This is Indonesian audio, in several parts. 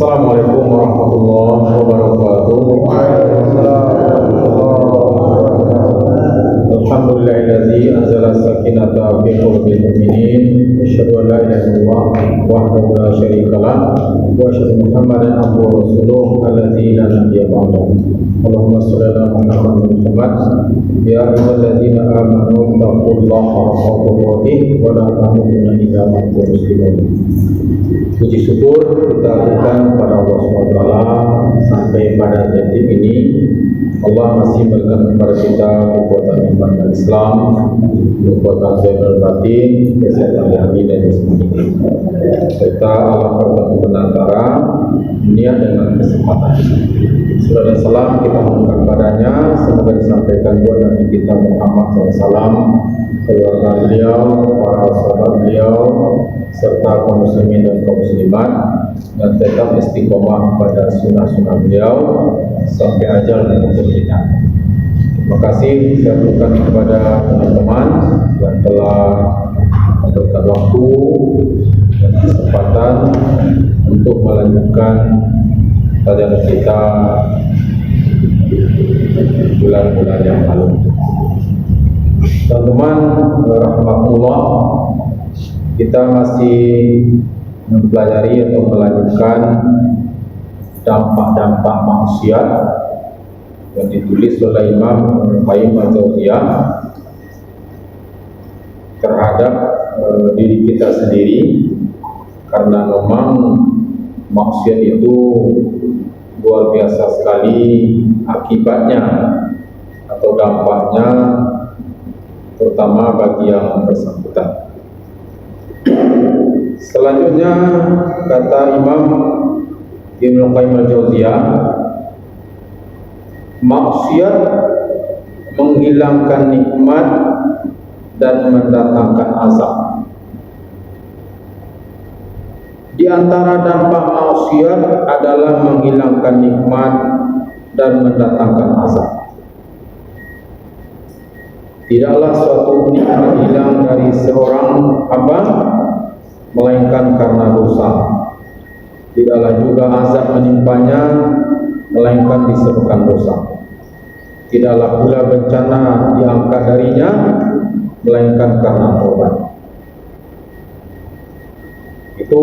Assalamualaikum warahmatullahi wabarakatuh. Alhamdulillahilladzi anzala sakinata fi qulubil mu'minin. Asyhadu an la ilaha illallah wahdahu la syarikalah wa asyhadu Muhammadan abduhu wa rasuluhu alladzi la nabiyya ba'dahu. Allahumma shalli ala Muhammad ya ayyuhalladzina amanu taqullaha haqqa tuqatih wa la tamutunna illa wa antum muslimun. Puji syukur kita lakukan kepada Allah SWT sampai pada detik ini Allah masih memberikan kepada kita kekuatan iman dan Islam, kekuatan zahir batin, kesehatan hati dan jasmani, serta Allah pertemukan antara niat dengan kesempatan. Salam dan salam kita mohonkan padanya, semoga disampaikan buat Nabi kita Muhammad SAW, keluarga beliau, para sahabat beliau, serta kaum muslimin dan kaum muslimat, dan tetap istiqomah pada sunnah-sunnah beliau sampai ajal menuntut kita. Terima kasih saya berikan kepada teman-teman yang telah memberikan waktu dan kesempatan untuk melanjutkan kajian kita bulan-bulan yang lalu. Teman-teman rahmatullah, kita masih mempelajari atau melanjutkan dampak-dampak maksiat yang ditulis oleh Imam Ibnu Qayyim al-Jauziyah terhadap diri kita sendiri, karena memang maksiat itu luar biasa sekali akibatnya atau dampaknya, terutama bagi yang bersangkutan. Selanjutnya kata Imam Ibnu Qayyim al-Jauziyah, maksiat menghilangkan nikmat dan mendatangkan azab. Di antara dampak maksiat adalah menghilangkan nikmat dan mendatangkan azab. Tidaklah suatu nikmat hilang dari seorang hamba melainkan karena dosa. Tidaklah juga azab menimpanya melainkan disebabkan dosa. Tidaklah pula bencana diangkat darinya melainkan karena taubat. Itu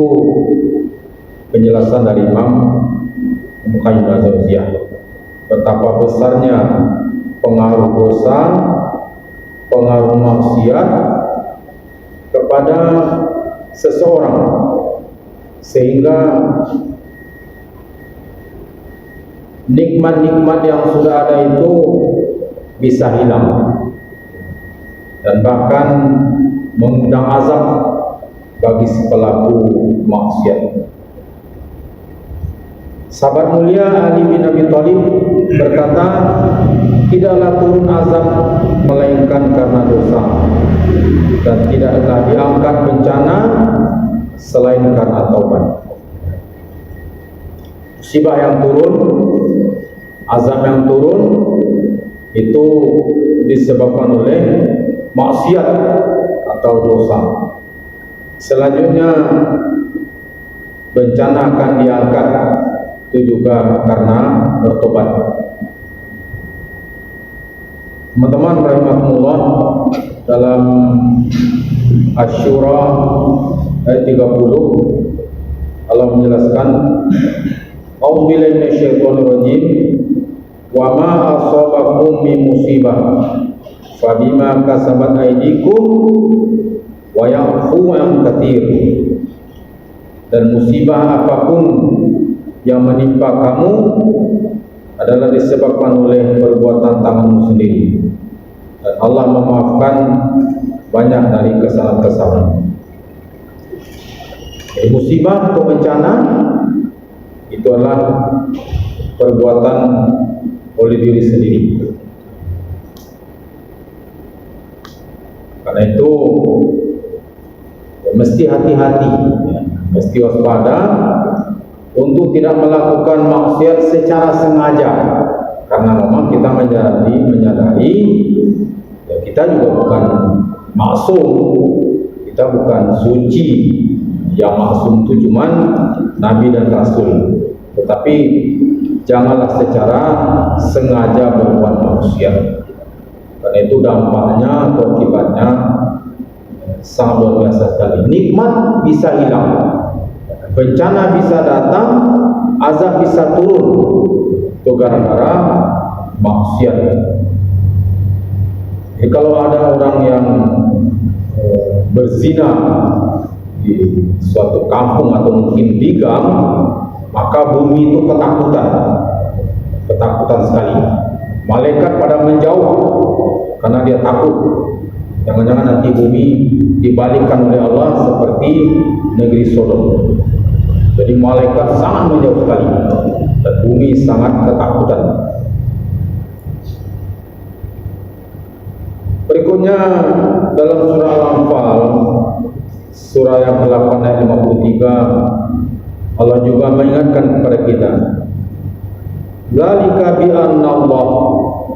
penjelasan dari Imam Ibnu Qayyim al-Jauziyah. Betapa besarnya pengaruh dosa, pengaruh maksiat kepada seseorang, sehingga nikmat-nikmat yang sudah ada itu bisa hilang dan bahkan mengundang azab bagi si pelaku maksiat. Sahabat mulia Ali bin Abi Thalib berkata, tidaklah turun azab melainkan karena dosa, dan tidaklah diangkat bencana selain karena taubat. Musibah yang turun, azab yang turun itu disebabkan oleh maksiat atau dosa. Selanjutnya bencana akan diangkat itu juga karena bertobat. Teman-teman rahimahumullah, dalam Asy-Syura ayat 30 Allah menjelaskan, A'udzubillahi minasyaitonir rajim, wa ma asabakum min musibah fabima kasabat aydikum wa ya'fu an katsir. Dan musibah apapun yang menimpa kamu adalah disebabkan oleh perbuatan tanganmu sendiri, dan Allah memaafkan banyak dari kesalahan-kesalahan. Jadi musibah atau bencana itu adalah perbuatan oleh diri sendiri. Karena itu mesti hati-hati, mesti waspada untuk tidak melakukan maksiat secara sengaja, karena memang kita menyadari kita juga bukan maksum, kita bukan suci, Yang maksum itu cuma Nabi dan Rasul. Tetapi janganlah secara sengaja berbuat maksiat, karena itu dampaknya atau akibatnya sangat luar biasa sekali. Nikmat bisa hilang, bencana bisa datang, azab bisa turun, itu gara-gara maksiat. Jadi kalau ada orang yang berzina di suatu kampung atau mungkin di gang, maka bumi itu ketakutan sekali. Malaikat pada menjauh karena dia takut, jangan-jangan nanti bumi dibalikkan oleh Allah seperti negeri Sodom. Jadi malaikat sangat menjauh sekali dan bumi sangat ketakutan. Berikutnya dalam surah Al-Anfal, surah yang ke-8 ayat 53, Allah juga mengingatkan kepada kita, "Dzalika bi anna Allah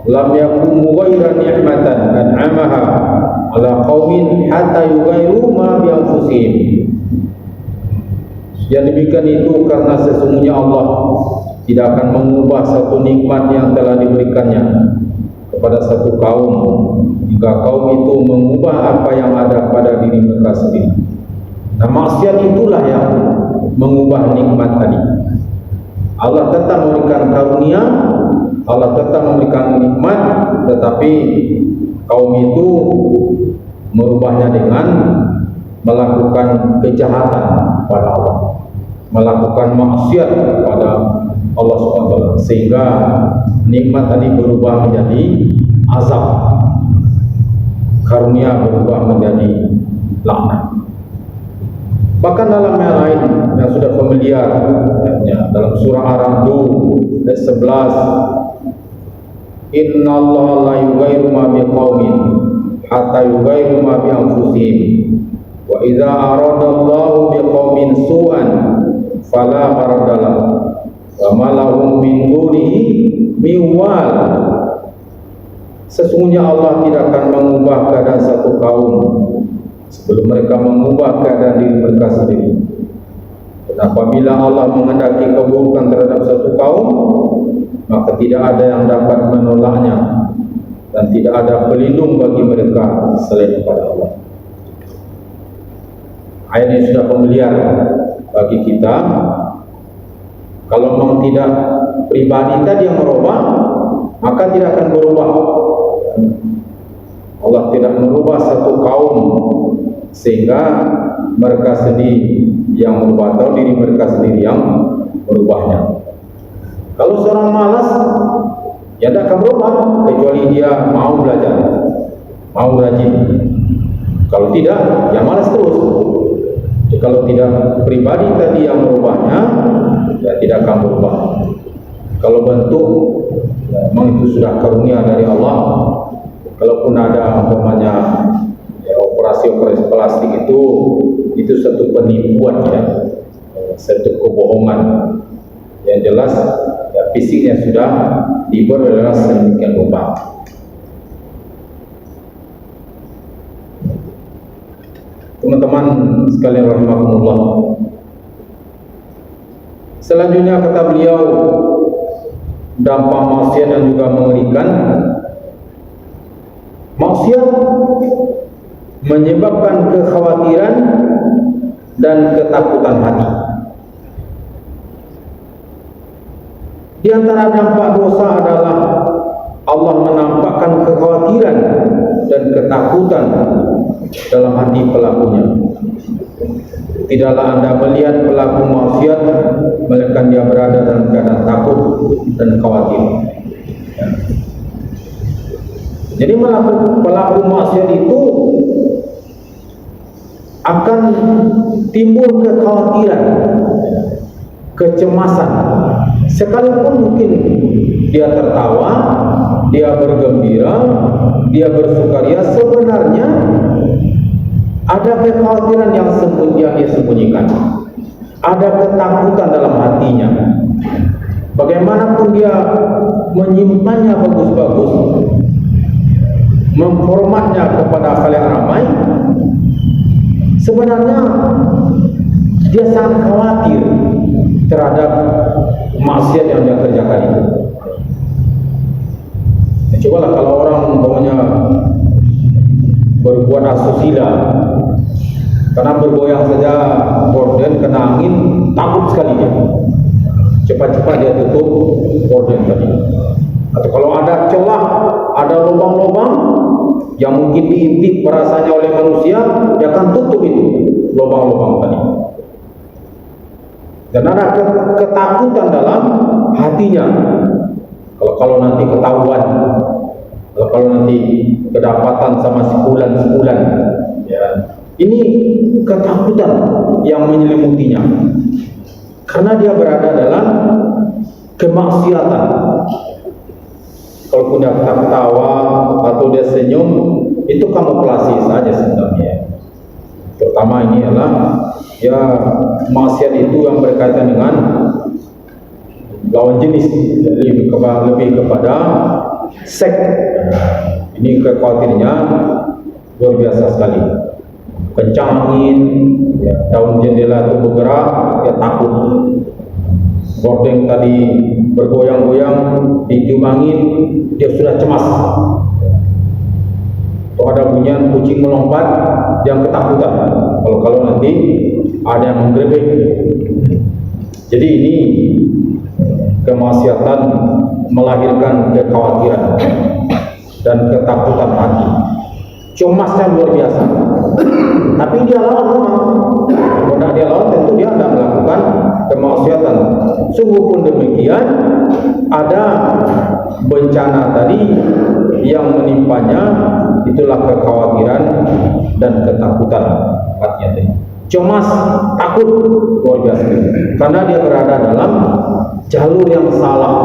lam yakun mughayyiran ni'matan an'amaha 'ala qaumin hatta yughayyiru ma bi anfusihim." Yang demikian itu karena sesungguhnya Allah tidak akan mengubah satu nikmat yang telah diberikannya kepada satu kaum hingga kaum itu mengubah apa yang ada pada diri mereka sendiri. Nah, maksiat itulah yang mengubah nikmat tadi. Allah tetap memberikan karunia, Allah tetap memberikan nikmat, tetapi kaum itu merubahnya dengan melakukan kejahatan pada Allah, melakukan maksiat pada Allah SWT, sehingga nikmat tadi berubah menjadi azab, karunia berubah menjadi laknat. Bahkan dalam yang lain yang sudah familiar, dalam surah Ar-Ra'd ayat 11, "Inna Allah la yughayyiru ma biqaumin hatta yughayyiru ma bi anfusihim wa idza arada Allahu biqaumin su'an fala maraddalah wa ma lahum min dunihi min wal." Sesungguhnya Allah tidak akan mengubah keadaan satu kaum sebelum mereka mengubah keadaan diri mereka sendiri. Dan apabila Allah menghendaki keburukan terhadap satu kaum, maka tidak ada yang dapat menolaknya dan tidak ada pelindung bagi mereka selain kepada Allah. Ayat ini sudah familiar bagi kita. Kalau memang tidak pribadi tadi yang merubah, maka tidak akan berubah. Allah tidak merubah satu kaum sehingga mereka sendiri yang merubah, atau diri mereka sendiri yang merubahnya. Kalau seorang malas, ya tidak akan berubah kecuali dia mau belajar, mau rajin. Kalau tidak, ya malas terus. Jadi, kalau tidak pribadi tadi yang merubahnya, ya tidak akan berubah. Kalau bentuk, memang itu sudah karunia dari Allah. Kalaupun ada umpamanya operasi plastik itu satu penipuan, ya, satu kebohongan. Yang jelas ya, fisiknya sudah dibuat oleh sedemikian rupa. Teman-teman sekalian rahimakumullah, selanjutnya kata beliau, dampak maksiat yang juga mengerikan. Maksiat menyebabkan kekhawatiran dan ketakutan hati. Di antara dampak dosa adalah Allah menampakkan kekhawatiran dan ketakutan dalam hati pelakunya. Tidaklah Anda melihat pelaku maksiat melainkan dia berada dalam keadaan takut dan khawatir. Jadi pelaku maksiat itu akan timbul kekhawatiran, kecemasan. Sekalipun mungkin dia tertawa, dia bergembira, dia bersukaria, sebenarnya ada kekhawatiran yang dia sembunyikan, ada ketakutan dalam hatinya. Bagaimanapun dia menyimpannya bagus-bagus, memformatnya kepada khalayak ramai, sebenarnya dia sangat khawatir terhadap maksiat yang dia kerjakan itu. Cobalah kalau orang umpamanya berbuat asusila, karena bergoyang saja gorden kena angin, takut sekali dia. Cepat-cepat dia tutup gorden tadi. Atau kalau ada celah, ada lubang-lubang yang mungkin diintip perasaannya oleh manusia, dia akan tutup itu lubang-lubang tadi. Dan ada ketakutan dalam hatinya. Kalau nanti ketahuan, kalau nanti kedapatan sama sebulan, ya, ini ketakutan yang menyelimutinya, karena dia berada dalam kemaksiatan. Kalaupun dia ketawa atau dia senyum, itu kamuflase saja sebenarnya. Terutama ini adalah ya maksiat itu yang berkaitan dengan lawan jenis, lebih kepada seks. Ini kekhawatirannya luar biasa sekali. Kencang angin, ya, daun jendela itu bergerak, dia takut. Gordeng tadi bergoyang-goyang, ditiup angin, dia sudah cemas. Kalau ada bunyian kucing melompat, dia ketakutan. Kalau nanti ada yang menggerebek. Jadi ini kemaksiatan melahirkan kekhawatiran dan ketakutan hati. Cemasnya luar biasa. Tapi dia lawan memang. Kalau dia lawan, tentu dia tidak melakukan kemaksiatan. Sungguh pun demikian, ada bencana tadi yang menimpanya, itulah kekhawatiran dan ketakutan hatinya tadi. Cemas, takut luar biasa, karena dia berada dalam jalur yang salah,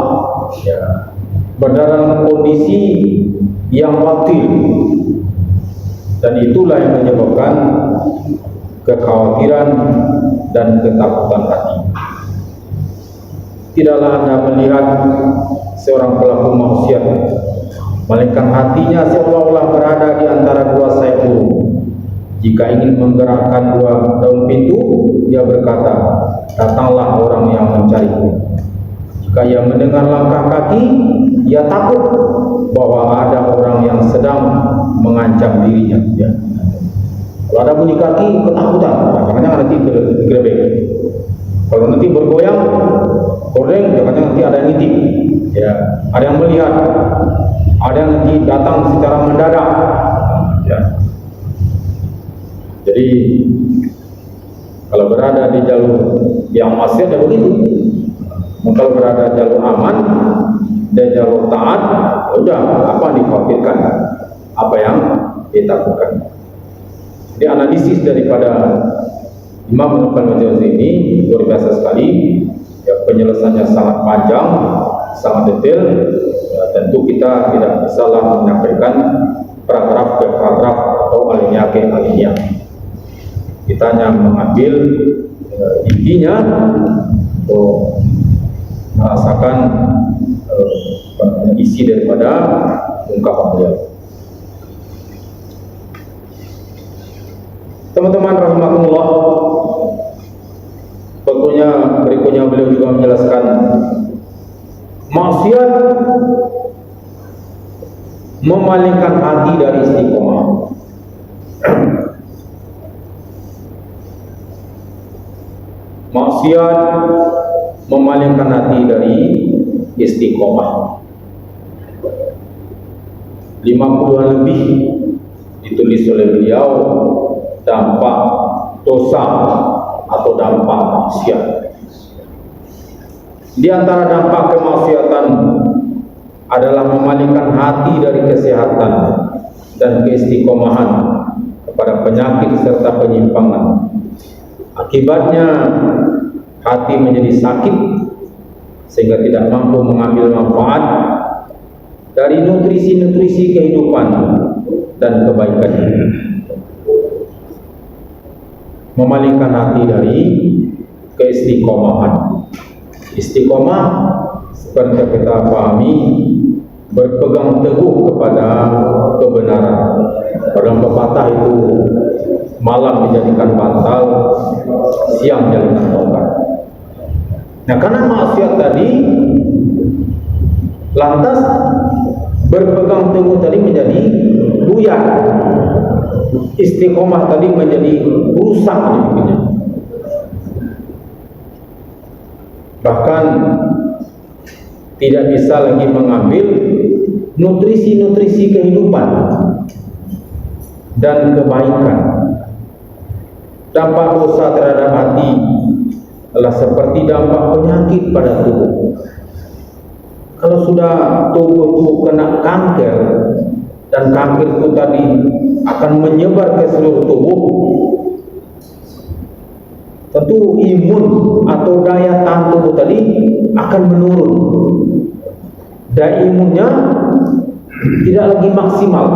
ya, berada dalam kondisi yang batil, dan itulah yang menyebabkan kekhawatiran dan ketakutan hati. Tidaklah Anda melihat seorang pelaku maksiat, melainkan hatinya seolah-olah berada di antara dua sayap burung. Jika ingin menggerakkan dua daun pintu, dia berkata, datanglah orang yang mencariku. Jika ia mendengar langkah kaki, ia takut bahwa ada orang yang sedang mengancam dirinya. Ya. Kalau ada bunyi kaki, ketakutan, makanya nanti digerebek. Kalau nanti bergoyang, gordeng, makanya nanti ada yang ngintip, ya, ada yang melihat, ada yang nanti datang secara mendadak. Ya. Jadi kalau berada di jalur yang maksiat ya begitu. Kalau berada di jalur aman dan jalur taat, udah apa yang dikhawatirkan, apa yang ditakutkan. Jadi analisis daripada Imam Ibnu Qayyim ini luar biasa sekali. Ya, penyelesaiannya sangat panjang, sangat detail. Ya, tentu kita tidak bisalah menyampaikan paragraf ke paragraf atau alinea ke alinea. Kita hanya mengambil intinya untuk merasakan isi daripada ungkapan beliau. Teman-teman rahimakumullah, berikutnya beliau juga menjelaskan maksiat memalingkan hati dari istiqomah. Maksiat memalingkan hati dari istiqomah. 50-an lebih ditulis oleh beliau dampak dosa atau dampak maksiat. Di antara dampak kemaksiatan adalah memalingkan hati dari kesehatan dan keistiqomahan kepada penyakit serta penyimpangan. Akibatnya hati menjadi sakit sehingga tidak mampu mengambil manfaat dari nutrisi-nutrisi kehidupan dan kebaikan. Memalingkan hati dari keistiqomahan. Istiqomah seperti kita pahami, berpegang teguh kepada kebenaran. Dalam pepatah itu malam dijadikan bantal, siang dijadikan tongkat. Nah, karena maksiat tadi, lantas berpegang teguh tadi menjadi buyar, istiqomah tadi menjadi rusak hidupnya. Bahkan tidak bisa lagi mengambil nutrisi-nutrisi kehidupan dan kebaikan. Dampak dosa terhadap hati adalah seperti dampak penyakit pada tubuh. Kalau sudah tubuh itu kena kanker, dan kanker itu tadi akan menyebar ke seluruh tubuh, tentu imun atau daya tahan tubuh tadi akan menurun. Daya imunnya tidak lagi maksimal,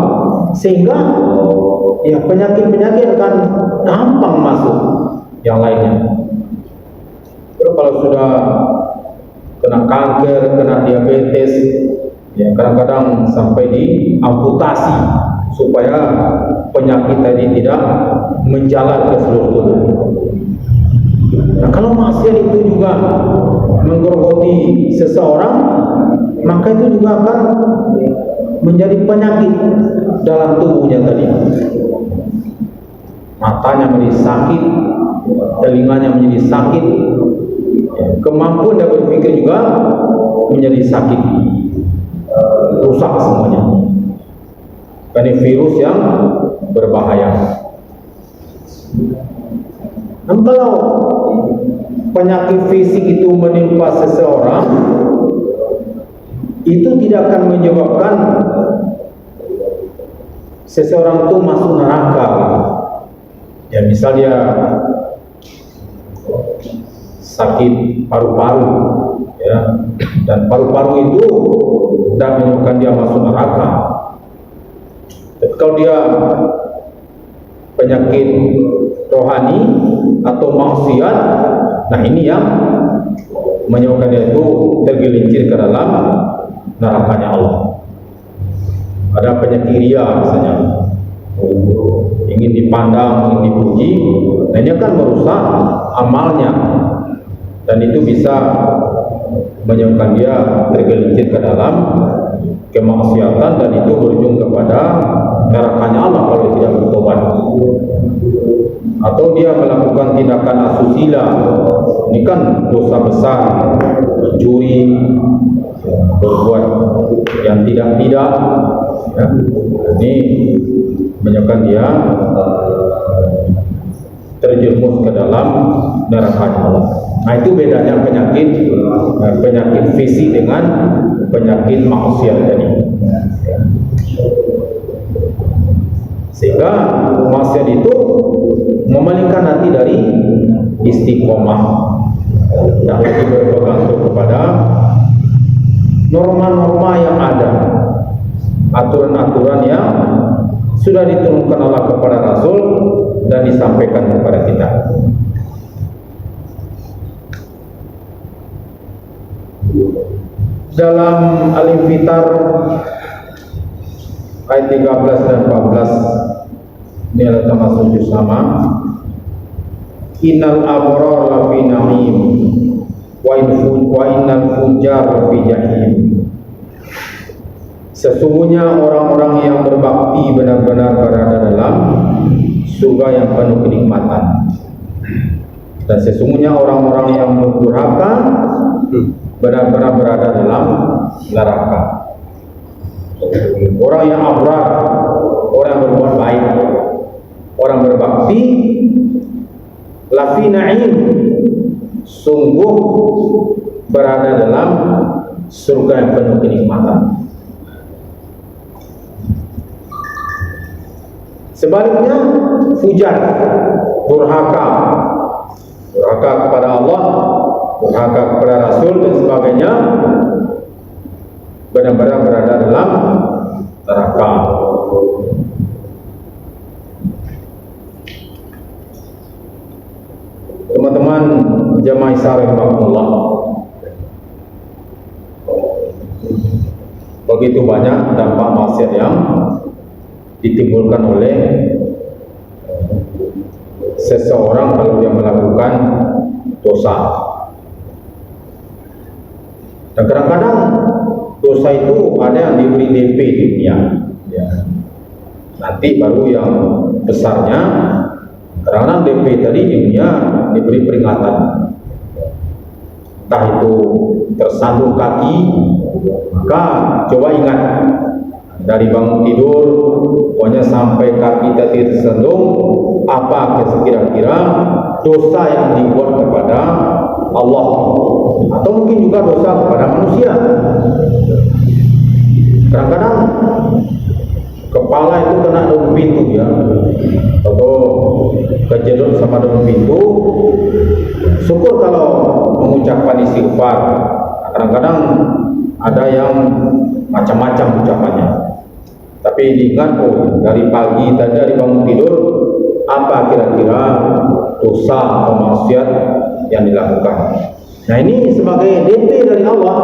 sehingga ya penyakit-penyakit akan gampang masuk yang lainnya. Terus kalau sudah kena kanker, kena diabetes, ya kadang-kadang sampai diamputasi supaya penyakit tadi tidak menjalar ke seluruh tubuh. Nah, kalau maksiat itu juga menggerogoti seseorang, maka itu juga akan menjadi penyakit dalam tubuhnya tadi. Matanya menjadi sakit, telinganya menjadi sakit, kemampuan dia berpikir juga menjadi sakit, rusak semuanya. Karena virus yang berbahaya. Dan kalau penyakit fisik itu menimpa seseorang, itu tidak akan menyebabkan seseorang itu masuk neraka. Ya, misal dia sakit paru-paru, ya, dan paru-paru itu tidak menyebabkan dia masuk neraka. Tapi kalau dia penyakit rohani atau maksiat, nah ini yang menyebabkan dia itu tergelincir ke dalam nerakanya Allah. Ada penyakit ria misalnya, ingin dipandang, ingin dipuji, nah ini akan merusak amalnya, dan itu bisa menyebabkan dia tergelincir ke dalam kemaksiatan, dan itu berujung kepada nerakanya Allah kalau tidak bertobat. Atau dia melakukan tindakan asusila, ini kan dosa besar, mencuri, berbuat yang tidak-tidak, ya. Ini menyebabkan dia terjerumus ke dalam neraka Allah. Nah, itu bedanya penyakit fisik dengan penyakit maksiat tadi. Sehingga maksiat itu memalingkan hati dari istiqomah, tidak lagi berpegang kepada norma-norma yang ada, aturan-aturan yang sudah diturunkan Allah kepada Rasul dan disampaikan kepada kita. Dalam Al-Infitar ayat 13 dan 14, ini adalah termasuk juz sama. Innal abrar lafi na'im wa innal fujjar lafi jahim. Sesungguhnya orang-orang yang berbakti benar-benar berada dalam surga yang penuh kenikmatan, dan sesungguhnya orang-orang yang durhaka benar-benar berada dalam neraka. Orang yang abrar, orang yang berbuat baik, orang berbakti, lafi na'im, sungguh berada dalam surga yang penuh kenikmatan. Sebaliknya, fujar, durhaka kepada Allah, durhaka kepada Rasul dan sebagainya, benar-benar berada dalam neraka. Teman-teman jamaah Isya rahimahullah, begitu banyak dampak maksiat yang ditimbulkan oleh seseorang kalau dia melakukan dosa. Dan kadang-kadang dosa itu ada yang diberi DP di dunia, ya. Nanti baru yang besarnya. Kadang-kadang DP tadi di dunia diberi peringatan, entah itu tersandung kaki, maka coba ingat dari bangun tidur, pokoknya sampai kaki tadi tersandung, apa kira-kira dosa yang dibuat kepada Allah, atau mungkin juga dosa kepada manusia. Kadang-kadang kepala itu kena daun pintu, ya, atau kejedot sama daun pintu. Syukur kalau mengucapkan istighfar. Kadang-kadang ada yang macam-macam ucapannya, tapi diingat, oh, dari pagi tadi dari bangun tidur, apa kira-kira dosa atau maksiat yang dilakukan. Nah, ini sebagai DP dari Allah.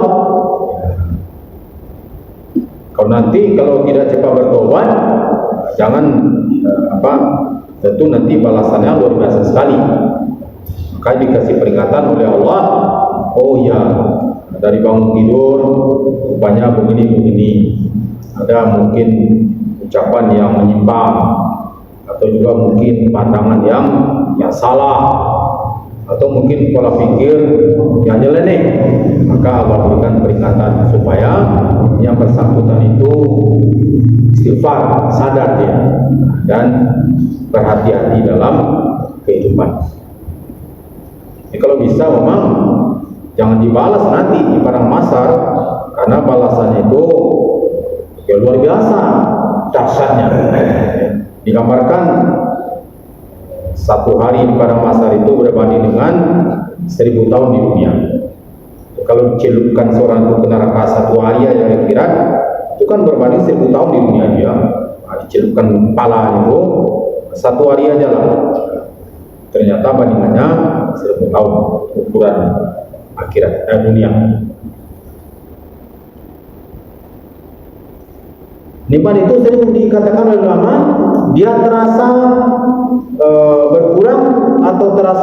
Kalau nanti kalau tidak cepat bertobat, jangan tentu nanti balasannya luar biasa sekali. Maka dikasih peringatan oleh Allah, oh ya, dari bangun tidur rupanya begini. Ada mungkin ucapan yang menyimpang, atau juga mungkin pandangan yang salah, atau mungkin pola pikir yang nyeleneh. Maka Allah berikan peringatan supaya yang bersangkutan itu istighfar, sadar dia, dan berhati-hati dalam kehidupan. Jadi kalau bisa memang jangan dibalas nanti di padang mahsyar, karena balasannya itu ya luar biasa dahsyatnya. Digambarkan satu hari di padang mahsyar itu berbanding dengan 1000 tahun di dunia. Kalau dicelupkan seorang itu ke neraka satu hari aja kira-kira, itu kan berbanding 1000 tahun di dunia dia. Dicelupkan kepala itu satu hari aja lah. Ternyata bandingannya 1000 tahun ukuran akhirat dunia. Nikmat itu sering dikatakan oleh ulama, dia terasa berkurang atau terasa